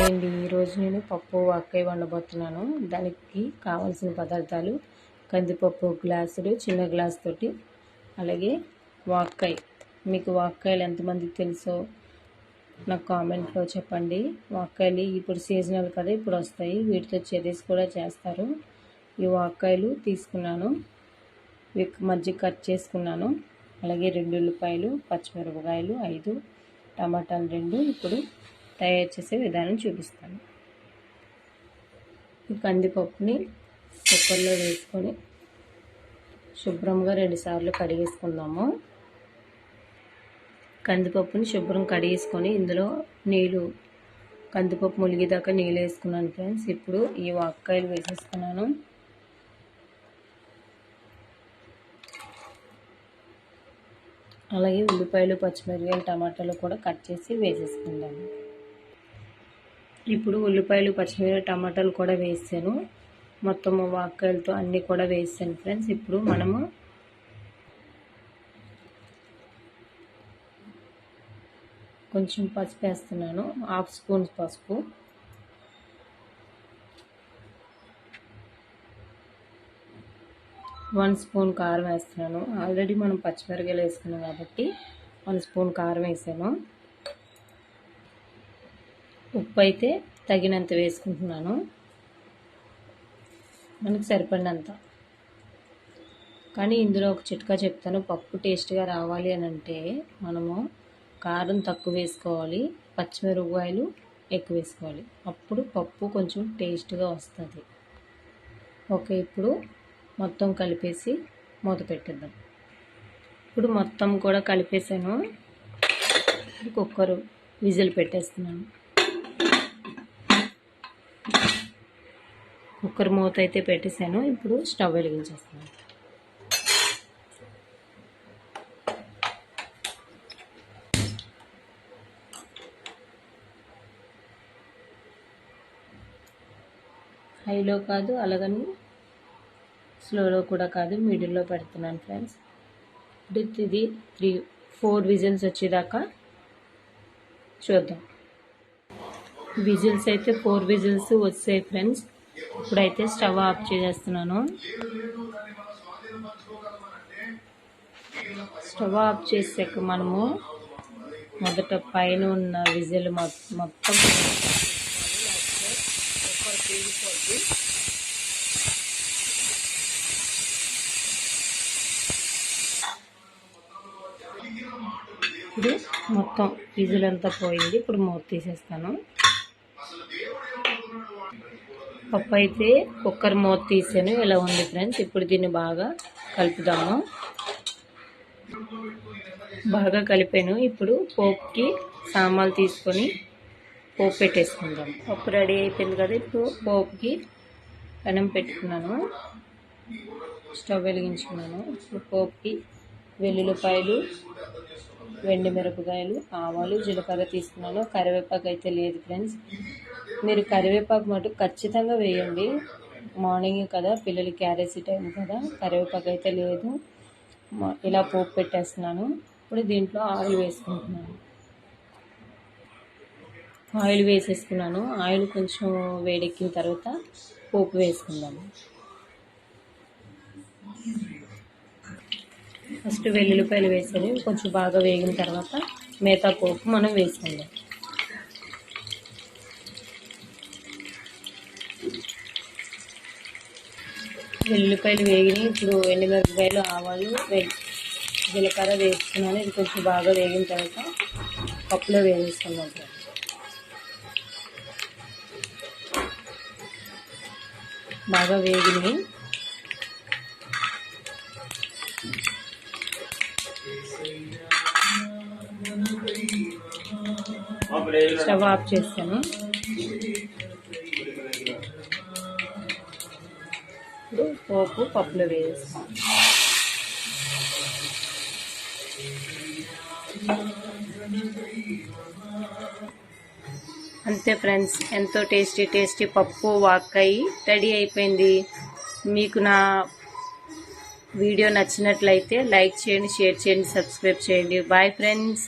Hi అండి, ఈరోజు నేను పప్పు వాక్కాయ వండబోతున్నాను. దానికి కావాల్సిన పదార్థాలు కందిపప్పు గ్లాసులు, చిన్న గ్లాస్ తోటి, అలాగే వాక్కాయ. మీకు వాక్కాయలు ఎంతమందికి తెలుసో నాకు కామెంట్లో చెప్పండి. వాక్కాయలు ఇప్పుడు సీజనల్ కదా, ఇప్పుడు వస్తాయి. వీటితో చెర్రీస్ కూడా చేస్తారు. ఈ వాక్కాయలు తీసుకున్నాను, మధ్య కట్ చేసుకున్నాను. అలాగే 2 ఉల్లిపాయలు, పచ్చిమిరపకాయలు 5, టమాటాలు 2. ఇప్పుడు తయారు చేసే విధానం చూపిస్తాను. ఈ కందిపప్పుని కుక్కర్లో వేసుకొని శుభ్రంగా 2 సార్లు కడిగేసుకుందాము. కందిపప్పుని శుభ్రం కడిగేసుకొని ఇందులో నీళ్ళు, కందిపప్పు ములిగేదాకా నీళ్ళు వేసుకున్నాను ఫ్రెండ్స్. ఇప్పుడు ఈ వాక్కాయలు వేసేసుకున్నాను. అలాగే ఉల్లిపాయలు, పచ్చిమిరపకాయలు, టమాటాలు కూడా కట్ చేసి వేసేసుకుందాము. ఇప్పుడు ఉల్లిపాయలు, పచ్చిమిరపకాయలు, టమాటాలు కూడా వేసాను. మొత్తం వాక్కాయలతో అన్నీ కూడా వేసాను ఫ్రెండ్స్. ఇప్పుడు మనము కొంచెం పసుపు వేస్తున్నాను, 1/2 స్పూన్ పసుపు. వన్ స్పూన్ కారం వేస్తున్నాను. ఆల్రెడీ మనం పచ్చిమిరపకాయలు వేసుకున్నాం కాబట్టి 1 స్పూన్ కారం వేసాను. ఉప్పు అయితే తగినంత వేసుకుంటున్నాను, మనకు సరిపడినంత. కానీ ఇందులో ఒక చిట్కా చెప్తాను. పప్పు టేస్ట్గా రావాలి అని అంటే మనము కారం తక్కువ వేసుకోవాలి, పచ్చిమిరపకాయలు ఎక్కువ వేసుకోవాలి. అప్పుడు పప్పు కొంచెం టేస్ట్గా వస్తుంది. ఓకే, ఇప్పుడు మొత్తం కలిపేసి మూత పెట్టేద్దాం. ఇప్పుడు మొత్తం కూడా కలిపేసాను. కుక్కర్ విజిల్ పెట్టేస్తున్నాను. కుక్కర్ మూత అయితే పెట్టేశాను. ఇప్పుడు స్టవ్ వెలిగించేస్తున్నాను. హైలో కాదు, అలాగని స్లోలో కూడా కాదు, మిడిల్లో పెడుతున్నాను ఫ్రెండ్స్. ఇది 3-4 విజిల్స్ వచ్చేదాకా చూద్దాం. విజిల్స్ అయితే 4 విజిల్స్ వచ్చాయి ఫ్రెండ్స్. ఇప్పుడైతే స్టవ్ ఆఫ్ చేసేస్తున్నాను. స్టవ్ ఆఫ్ చేసాక మనము మొదట పైన ఉన్న విజిల్ మొత్తం కుక్కర్ పీలిపోద్ది. ఇప్పుడు మొత్తం విజిల్ అంతా పోయింది. ఇప్పుడు మూత తీసేస్తాను. పప్పు అయితే కుక్కర్ మూత తీసాను, ఇలా ఉంది ఫ్రెండ్స్. ఇప్పుడు దీన్ని బాగా కలుపుదాము. బాగా కలిపాను. ఇప్పుడు పోపుకి సామాన్లు తీసుకొని పోపు పెట్టేసుకుందాం. పప్పు రెడీ అయిపోయింది కదా. ఇప్పుడు పోపుకి పెనం పెట్టుకున్నాను, స్టవ్ వెలిగించుకున్నాను. ఇప్పుడు పోపుకి వెల్లుల్లిపాయలు, మిరపకాయలు, ఆవాలు, జీలకర్ర తీసుకున్నాను. కరివేపాకు అయితే లేదు ఫ్రెండ్స్. మీరు కరివేపాకు మటు ఖచ్చితంగా వేయండి. మార్నింగ్ కదా, పిల్లలకి క్యారేజీ టైం కదా, కరివేపాకు అయితే లేదు. ఇలా పోపు పెట్టేస్తున్నాను. ఇప్పుడు దీంట్లో ఆయిల్ వేసుకుంటున్నాను. ఆయిల్ వేసేసుకున్నాను. ఆయిల్ కొంచెం వేడెక్కిన తర్వాత పోపు వేసుకుందాము. ఫస్ట్ వెల్లుల్లిపాయలు వేసాను, కొంచెం బాగా వేగిన తర్వాత మిగతా పోపు మనం వేసుకుందాం. వెల్లుల్లిపాయలు వేగినాయి. ఇప్పుడు ఎండుమిరపకాయలు, ఆవాలు, జీలకర్ర వేసుకున్నాను. ఇది కొంచెం బాగా వేగిన తర్వాత పప్పులో వేసేసుకుందాం. బాగా వేగినాయి. స్టవ్ ఆఫ్ చేస్తాను. ఇప్పుడు పోపు పప్పులో వేస్తాను. అంతే ఫ్రెండ్స్, ఎంతో టేస్టీ పప్పు వాక్కాయ రెడీ అయిపోయింది. మీకు నా వీడియో నచ్చినట్లయితే లైక్ చేయండి, షేర్ చేయండి, సబ్స్క్రైబ్ చేయండి. Bye friends.